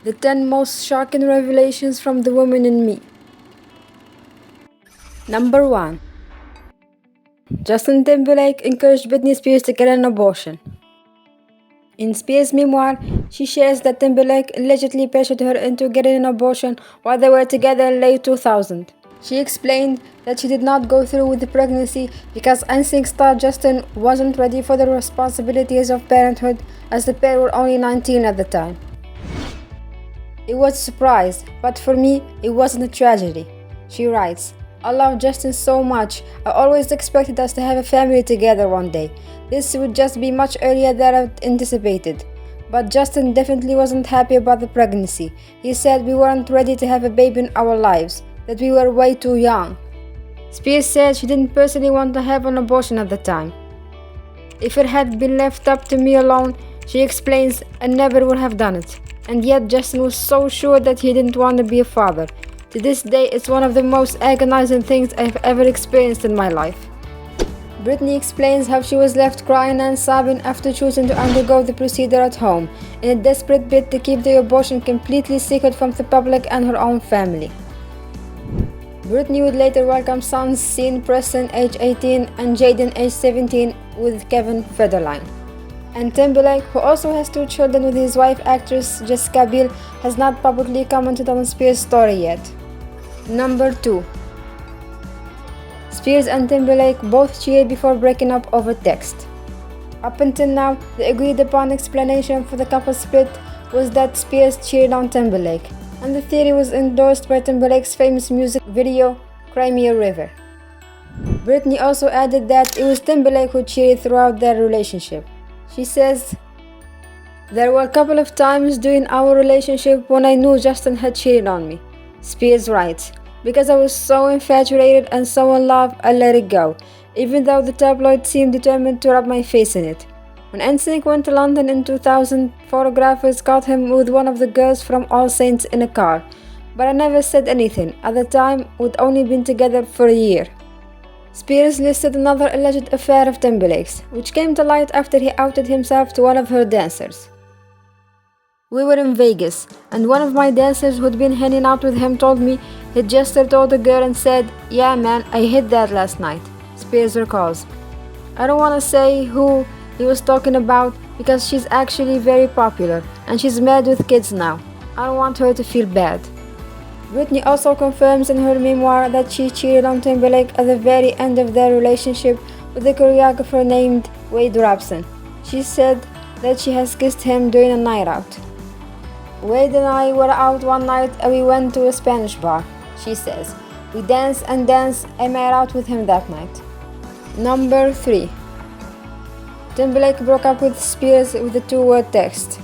The 10 most shocking revelations from the woman in me. Number 1. Justin Timberlake encouraged Britney Spears to get an abortion. In Spears' memoir, she shares that Timberlake allegedly pressured her into getting an abortion while they were together in late 2000. She explained that she did not go through with the pregnancy because NSYNC star Justin wasn't ready for the responsibilities of parenthood, as the pair were only 19 at the time. It was a surprise, but for me, it wasn't a tragedy. She writes, I love Justin so much. I always expected us to have a family together one day. This would just be much earlier than I anticipated. But Justin definitely wasn't happy about the pregnancy. He said we weren't ready to have a baby in our lives, that we were way too young. Spears said she didn't personally want to have an abortion at the time. If it had been left up to me alone, she explains, I never would have done it. And yet Justin was so sure that he didn't want to be a father. To this day, it's one of the most agonizing things I've ever experienced in my life. Britney explains how she was left crying and sobbing after choosing to undergo the procedure at home, in a desperate bid to keep the abortion completely secret from the public and her own family. Britney would later welcome sons Sean Preston, age 18, and Jaden, age 17, with Kevin Federline. And Timberlake, who also has 2 children with his wife actress Jessica Biel, has not publicly commented on Spears' story yet. Number 2. Spears and Timberlake both cheated before breaking up over text. Up until now, the agreed upon explanation for the couple's split was that Spears cheated on Timberlake, and the theory was endorsed by Timberlake's famous music video, Cry Me a River. Britney also added that it was Timberlake who cheated throughout their relationship. She says, there were a couple of times during our relationship when I knew Justin had cheated on me. Spears writes, because I was so infatuated and so in love, I let it go, even though the tabloid seemed determined to rub my face in it. When NSYNC went to London in 2000, photographers caught him with one of the girls from All Saints in a car, but I never said anything. At the time, we'd only been together for a year. Spears listed another alleged affair of Timberlake's, which came to light after he outed himself to one of her dancers. We were in Vegas, and one of my dancers who'd been hanging out with him told me he'd just told the girl and said, yeah man, I hit that last night, Spears recalls. I don't want to say who he was talking about because she's actually very popular and she's married with kids now. I don't want her to feel bad. Britney also confirms in her memoir that she cheated on Timberlake at the very end of their relationship with a choreographer named Wade Robson. She said that she has kissed him during a night out. Wade and I were out one night and we went to a Spanish bar, she says. We danced and danced. I made out with him that night. Number 3. Timberlake broke up with Spears with a 2-word text.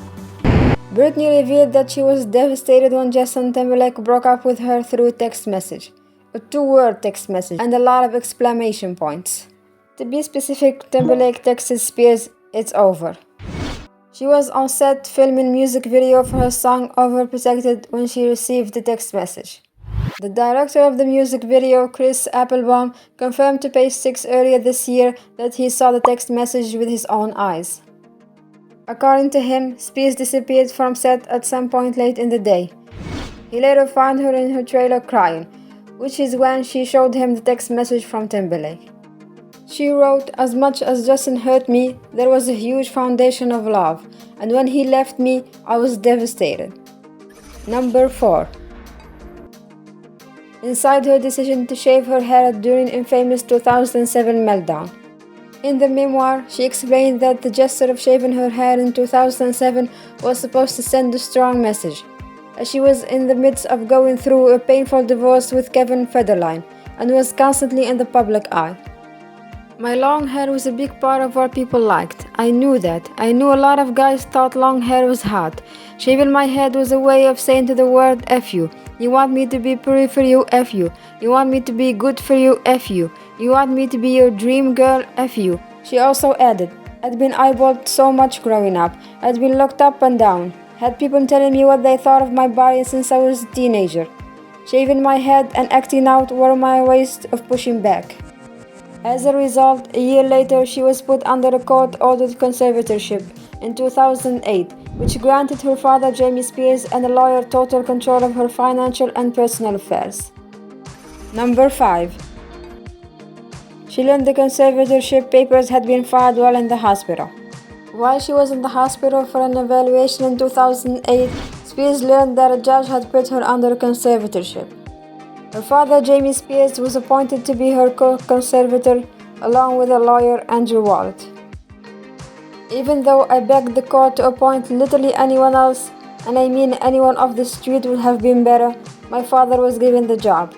Britney revealed that she was devastated when Justin Timberlake broke up with her through a text message. A 2-word text message and a lot of exclamation points. To be specific, Timberlake texted Spears, "It's over." She was on set filming music video for her song Overprotected when she received the text message. The director of the music video, Chris Applebaum, confirmed to Page 6 earlier this year that he saw the text message with his own eyes. According to him, Spears disappeared from set at some point late in the day. He later found her in her trailer crying, which is when she showed him the text message from Timberlake. She wrote, as much as Justin hurt me, there was a huge foundation of love, and when he left me, I was devastated. Number 4. Inside her decision to shave her hair during infamous 2007 meltdown. In the memoir, she explained that the gesture of shaving her hair in 2007 was supposed to send a strong message, as she was in the midst of going through a painful divorce with Kevin Federline and was constantly in the public eye. My long hair was a big part of what people liked. I knew that. I knew a lot of guys thought long hair was hot. Shaving my head was a way of saying to the world, F you. You want me to be pretty for you, F you. You want me to be good for you, F you. You want me to be your dream girl, F you. She also added, I'd been eyeballed so much growing up. I'd been looked up and down. Had people telling me what they thought of my body since I was a teenager. Shaving my head and acting out were my ways of pushing back. As a result, a year later she was put under a court-ordered conservatorship, in 2008, which granted her father, Jamie Spears, and a lawyer total control of her financial and personal affairs. Number 5. She learned the conservatorship papers had been filed while in the hospital. While she was in the hospital for an evaluation in 2008, Spears learned that a judge had put her under conservatorship. Her father, Jamie Spears, was appointed to be her co-conservator, along with a lawyer, Andrew Wallet. Even though I begged the court to appoint literally anyone else, and I mean anyone off the street would have been better, my father was given the job.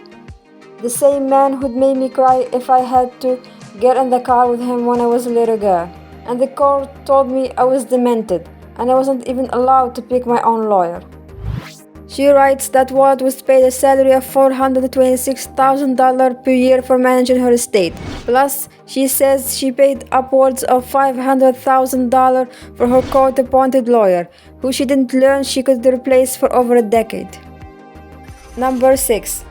The same man who'd made me cry if I had to get in the car with him when I was a little girl. And the court told me I was demented, and I wasn't even allowed to pick my own lawyer. She writes that Wallet was paid a salary of $426,000 per year for managing her estate. Plus, she says she paid upwards of $500,000 for her court-appointed lawyer, who she didn't learn she could replace for over a decade. Number 6.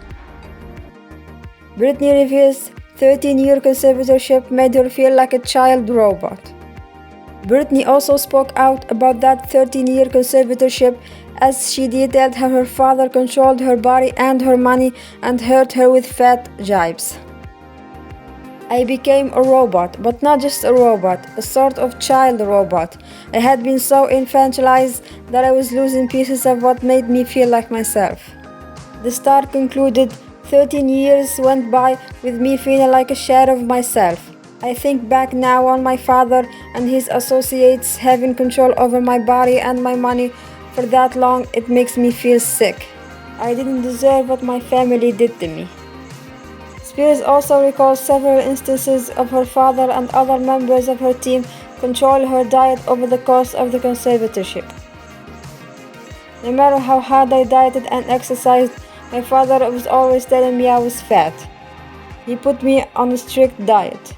Britney reveals 13-year conservatorship made her feel like a child robot. Britney also spoke out about that 13-year conservatorship, as she detailed how her father controlled her body and her money and hurt her with fat jibes. I became a robot, but not just a robot, a sort of child robot. I had been so infantilized that I was losing pieces of what made me feel like myself. The star concluded, 13 years went by with me feeling like a shadow of myself. I think back now on my father and his associates having control over my body and my money for that long, it makes me feel sick. I didn't deserve what my family did to me. Spears also recalls several instances of her father and other members of her team control her diet over the course of the conservatorship. No matter how hard I dieted and exercised, my father was always telling me I was fat. He put me on a strict diet.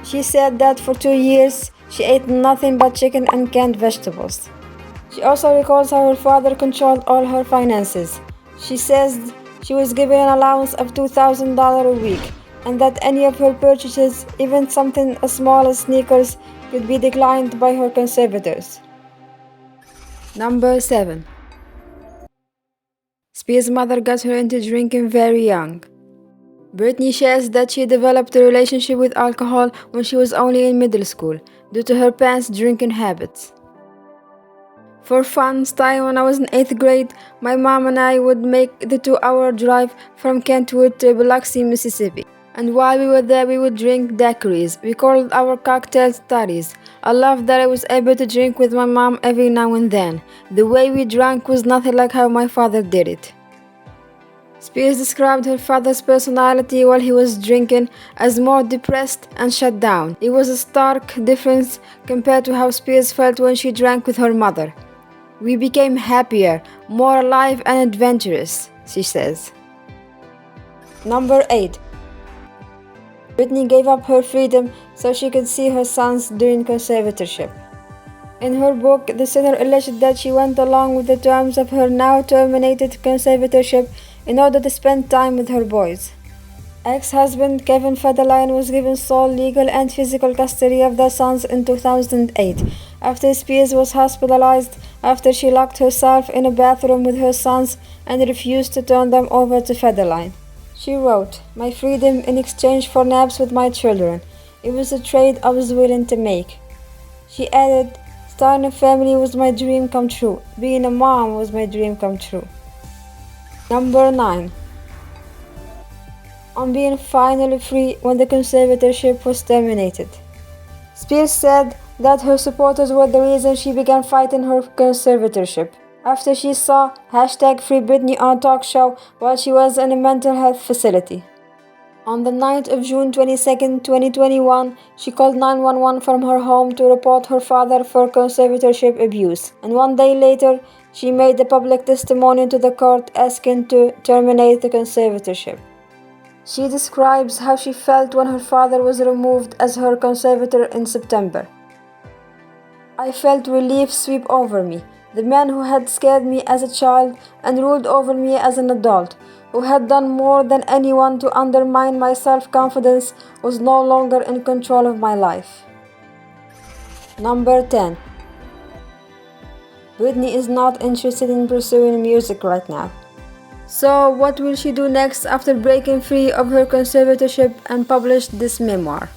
She said that for 2 years, she ate nothing but chicken and canned vegetables. She also recalls how her father controlled all her finances. She says she was given an allowance of $2,000 a week, and that any of her purchases, even something as small as sneakers, could be declined by her conservators. Number 7. Spears' mother got her into drinking very young. Britney shares that she developed a relationship with alcohol when she was only in middle school, due to her parents' drinking habits. For fun, starting when I was in 8th grade, my mom and I would make the 2-hour drive from Kentwood to Biloxi, Mississippi. And while we were there, we would drink daiquiris. We called our cocktails toddies. I loved that I was able to drink with my mom every now and then. The way we drank was nothing like how my father did it. Spears described her father's personality while he was drinking as more depressed and shut down. It was a stark difference compared to how Spears felt when she drank with her mother. We became happier, more alive and adventurous, she says. Number 8. Britney gave up her freedom so she could see her sons during conservatorship. In her book, the singer alleged that she went along with the terms of her now terminated conservatorship in order to spend time with her boys. Ex-husband Kevin Federline was given sole legal and physical custody of their sons in 2008, after Spears was hospitalized after she locked herself in a bathroom with her sons and refused to turn them over to Federline. She wrote, "My freedom in exchange for naps with my children. It was a trade I was willing to make." She added, "Starting a family was my dream come true. Being a mom was my dream come true." Number 9. On being finally free when the conservatorship was terminated. Spears said that her supporters were the reason she began fighting her conservatorship, after she saw #FreeBritney on a talk show while she was in a mental health facility. On the night of June 22, 2021, she called 911 from her home to report her father for conservatorship abuse, and 1 day later, she made a public testimony to the court asking to terminate the conservatorship. She describes how she felt when her father was removed as her conservator in September. "I felt relief sweep over me. The man who had scared me as a child and ruled over me as an adult, who had done more than anyone to undermine my self-confidence, was no longer in control of my life." Number 10. Britney is not interested in pursuing music right now. So, what will she do next after breaking free of her conservatorship and publish this memoir?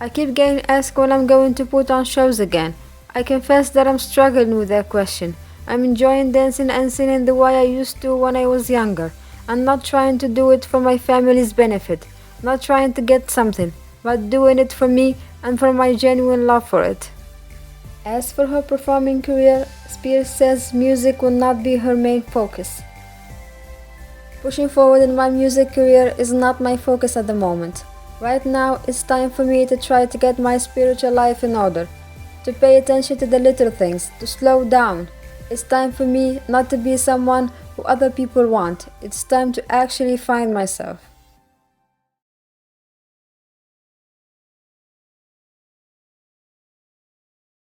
I keep getting asked when I'm going to put on shows again. I confess that I'm struggling with that question. I'm enjoying dancing and singing the way I used to when I was younger. I'm not trying to do it for my family's benefit, not trying to get something, but doing it for me and for my genuine love for it. As for her performing career, Spears says music will not be her main focus. Pushing forward in my music career is not my focus at the moment. Right now, it's time for me to try to get my spiritual life in order, to pay attention to the little things, to slow down. It's time for me not to be someone who other people want. It's time to actually find myself.